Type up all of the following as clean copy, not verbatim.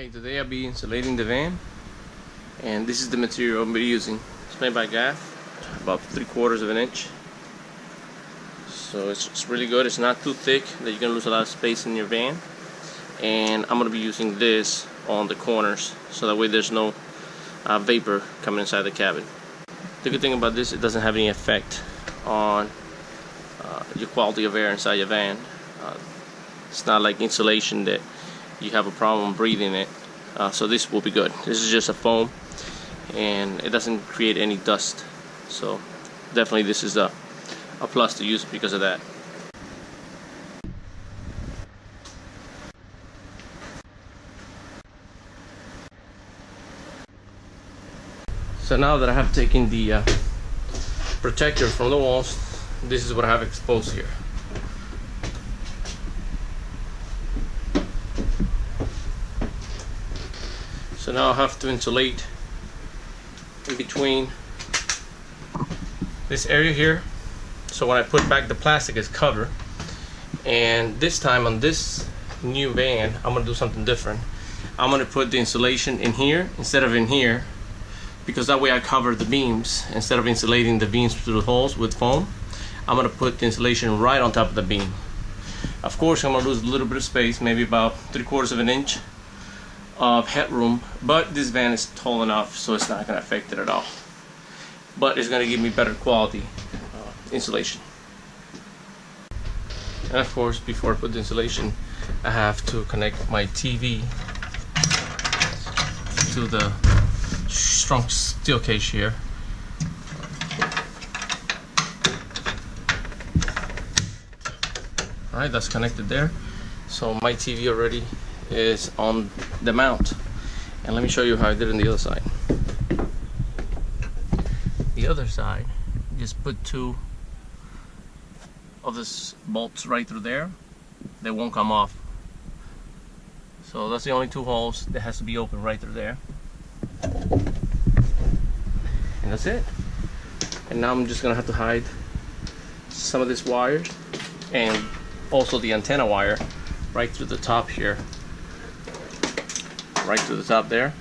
Okay, today I'll be insulating the van, and this is the material I'll be using. It's made by Gaff, about 3/4 of an inch. So it's really good. It's not too thick that you're gonna lose a lot of space in your van. And I'm gonna be using this on the corners, so that way there's no vapor coming inside the cabin. The good thing about this, it doesn't have any effect on your quality of air inside your van. It's not like insulation that you have a problem breathing it. So this will be good. This is just a foam, and it doesn't create any dust. So definitely this is a plus to use because of that. So now that I have taken the protector from the walls, this is what I have exposed here. So now I have to insulate in between this area here. So when I put back the plastic, it's covered. And this time on this new van, I'm gonna do something different. I'm gonna put the insulation in here instead of in here, because that way I cover the beams. Instead of insulating the beams through the holes with foam, I'm gonna put the insulation right on top of the beam. Of course, I'm gonna lose a little bit of space, maybe about 3/4 of an inch of headroom, but this van is tall enough so it's not going to affect it at all. But it's going to give me better quality insulation. And of course, before I put the insulation, I have to connect my TV to the strong steel cage here. Alright, that's connected there. So my TV already is on the mount, and let me show you how I did it on the other side. The other side, just put 2 of these bolts right through there. They won't come off, so that's the only 2 holes that has to be open right through there, and that's it. And now I'm just gonna have to hide some of these wires and also the antenna wire right through the top here, right through the top there,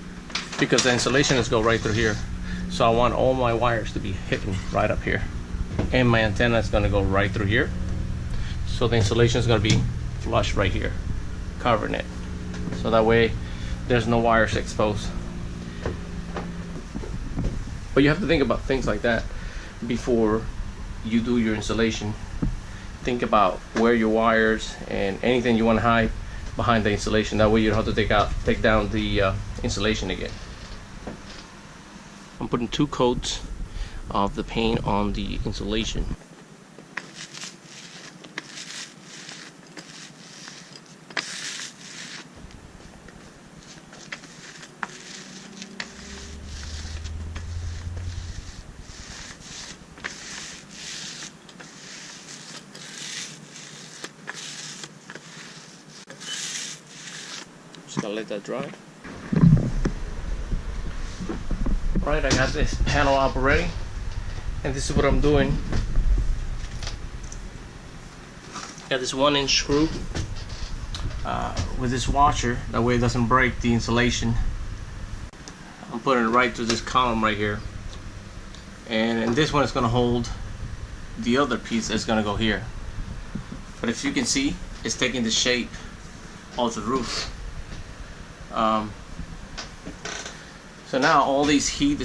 because the insulation is go right through here. So I want all my wires to be hitting right up here, and my antenna is going to go right through here, so the insulation is going to be flush right here, covering it, so that way there's no wires exposed. But you have to think about things like that before you do your insulation. Think about where your wires and anything you want to hide behind the insulation. That way you don't have to take down the insulation again. I'm putting 2 coats of the paint on the insulation. Just gonna let that dry. Right, I got this panel up already, and this is what I'm doing. Got this 1-inch screw with this washer, that way it doesn't break the insulation. I'm putting it right through this column right here, and this one is going to hold the other piece that's going to go here. But if you can see, it's taking the shape of the roof. So now all these heat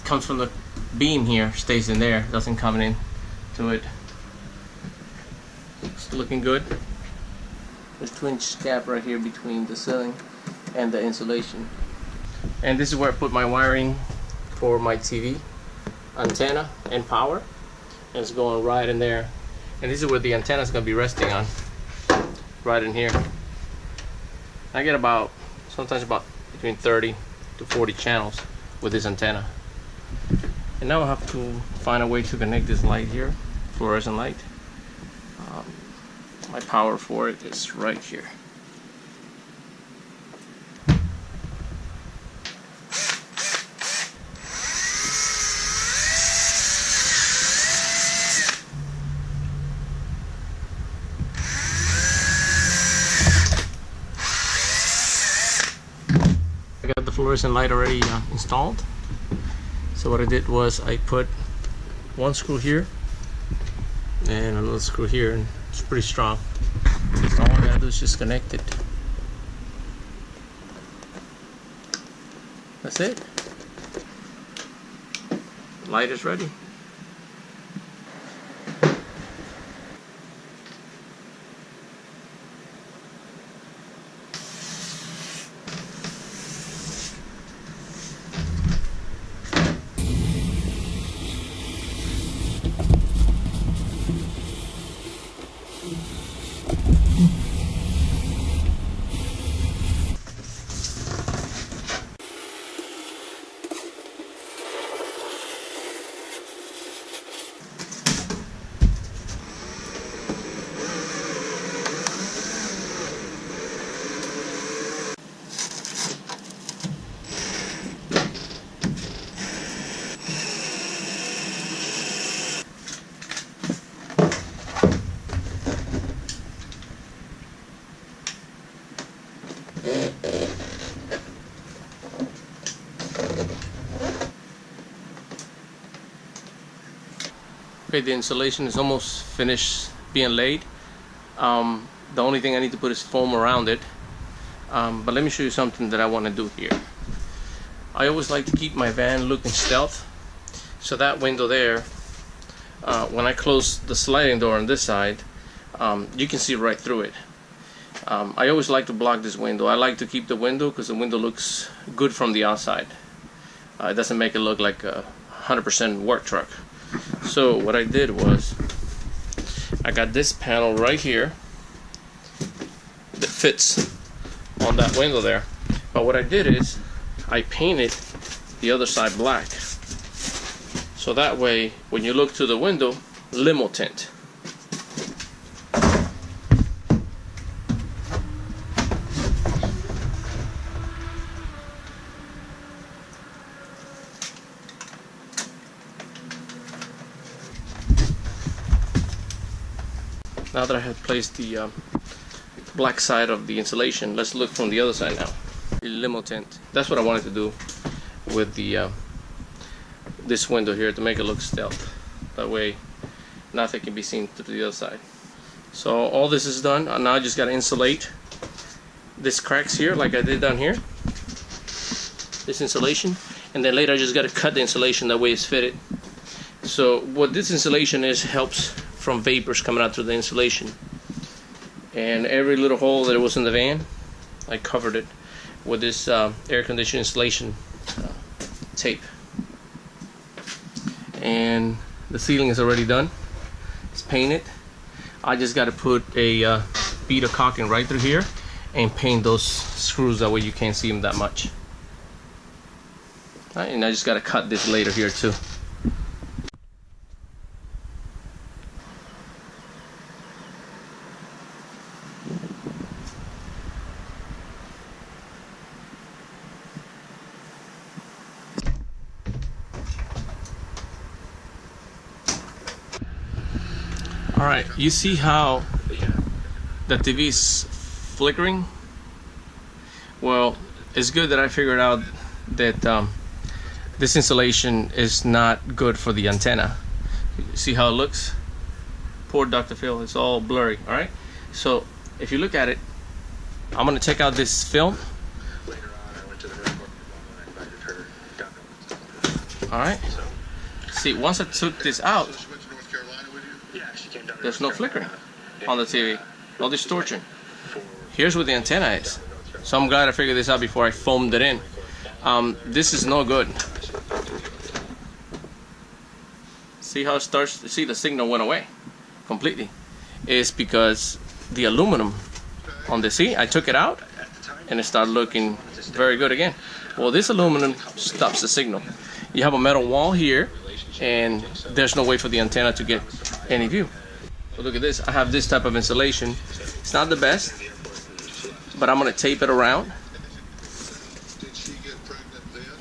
comes from the beam here, stays in there, doesn't come in to it. It's looking good. There's 2-inch gap right here between the ceiling and the insulation. And this is where I put my wiring for my TV, antenna, and power. And it's going right in there. And this is where the antenna is going to be resting on, right in here. I get sometimes about between 30 to 40 channels with this antenna. And now I have to find a way to connect this light here, fluorescent light. My power for it is right here. fluorescent light already installed. So what I did was I put one screw here and another screw here, and it's pretty strong. So all I gotta do is just connect it. That's it. Light is ready. Okay, the insulation is almost finished being laid. The only thing I need to put is foam around it. But let me show you something that I want to do here. I always like to keep my van looking stealth. So that window there, when I close the sliding door on this side, you can see right through it. I always like to block this window. I like to keep the window because the window looks good from the outside. It doesn't make it look like a 100% work truck. So what I did was I got this panel right here that fits on that window there. But what I did is I painted the other side black. So that way when you look to the window, limo tint. Now that I have placed the black side of the insulation, let's look from the other side now. Limo tint. That's what I wanted to do with the this window here to make it look stealth. That way nothing can be seen through the other side. So all this is done. Now I just got to insulate this cracks here like I did down here. This insulation. And then later I just got to cut the insulation that way it's fitted. So what this insulation is helps from vapors coming out through the insulation. And every little hole that was in the van, I covered it with this air conditioning insulation tape. And the ceiling is already done. It's painted. I just got to put a bead of caulking right through here and paint those screws, that way you can't see them that much. All right, and I just got to cut this later here too. Alright, you see how the TV is flickering? Well, it's good that I figured out that this insulation is not good for the antenna. See how it looks? Poor Dr. Phil, it's all blurry. Alright, so if you look at it, I'm going to take out this film. Alright, see, once I took this out, there's no flickering on the TV, no distortion. Here's where the antenna is. So I'm glad I figured this out before I foamed it in. This is no good. See how it starts? See, the signal went away completely. It's because the aluminum on the seat, I took it out and it started looking very good again. Well, this aluminum stops the signal. You have a metal wall here and there's no way for the antenna to get any view. So look at this, I have this type of insulation. It's not the best, but I'm going to tape it around.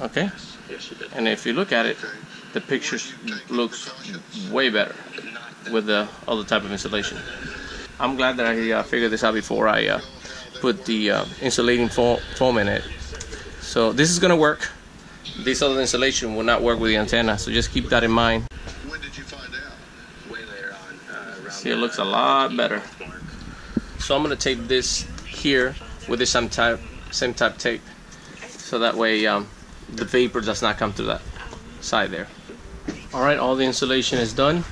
Okay, and if you look at it, the picture looks way better with the other type of insulation. I'm glad that I figured this out before I put the insulating foam in it. So So this is gonna work. This other insulation will not work with the antenna, so just keep that in mind. When did you find out? Way later on. See, it looks a lot better. So I'm gonna tape this here with the same type tape, so that way the vapor does not come through that side there. Alright, all the insulation is done.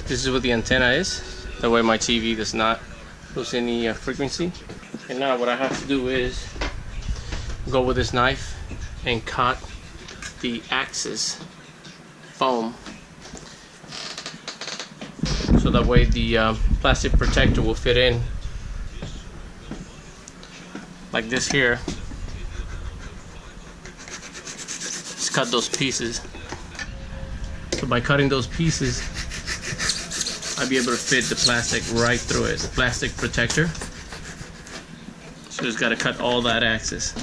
This is what the antenna is. That way my TV does not lose any frequency. And now what I have to do is go with this knife and cut the axis foam, so that way the plastic protector will fit in like this here. Just cut those pieces. So by cutting those pieces, I'll be able to fit the plastic right through it, the plastic protector. So just got to cut all that axis.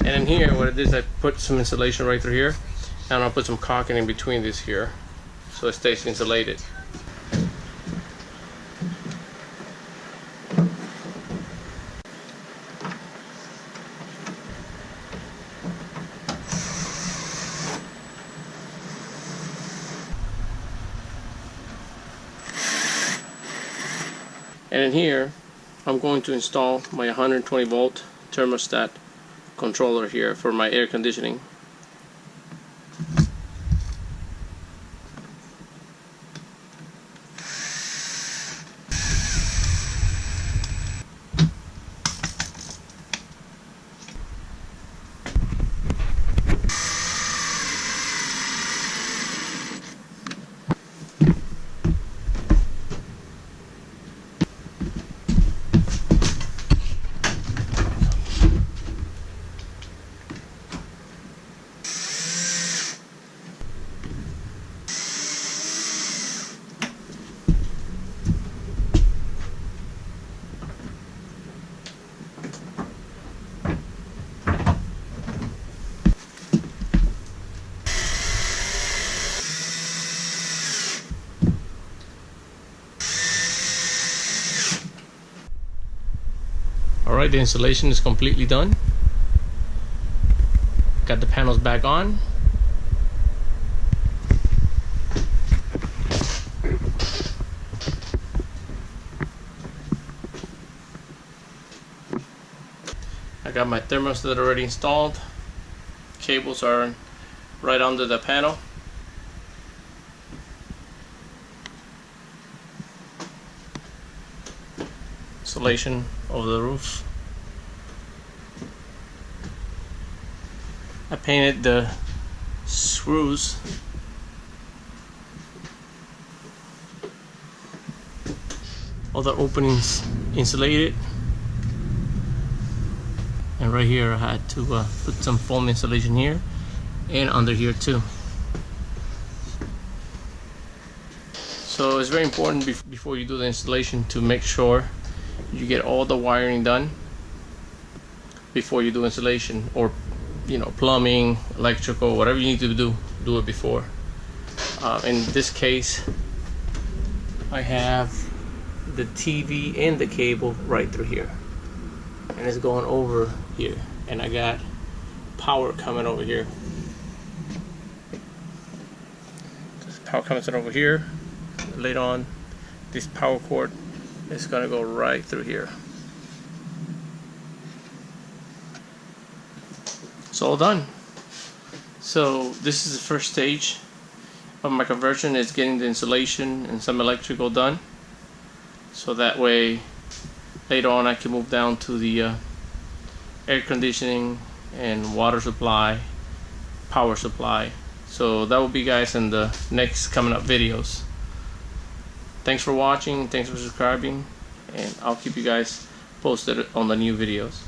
And in here, what it is, I put some insulation right through here, and I'll put some caulking in between this here, so it stays insulated. And in here, I'm going to install my 120 volt thermostat controller here for my air conditioning. Alright, the installation is completely done. Got the panels back on. I got my thermostat already installed. Cables are right under the panel. Insulation over the roof. I painted the screws all the openings insulated, and right here I had to put some foam insulation here and under here too. So it's very important before you do the installation to make sure you get all the wiring done before you do installation, or plumbing, electrical, whatever you need to do it before. In this case, I have the TV and the cable right through here, and it's going over here, and I got power coming over here. This power comes over here. Later on, this power cord is gonna go right through here. It's all done. So this is the first stage of my conversion, is getting the insulation and some electrical done, so that way later on I can move down to the air conditioning and water supply, power supply. So that will be, guys, in the next coming up videos. Thanks for watching, thanks for subscribing, and I'll keep you guys posted on the new videos.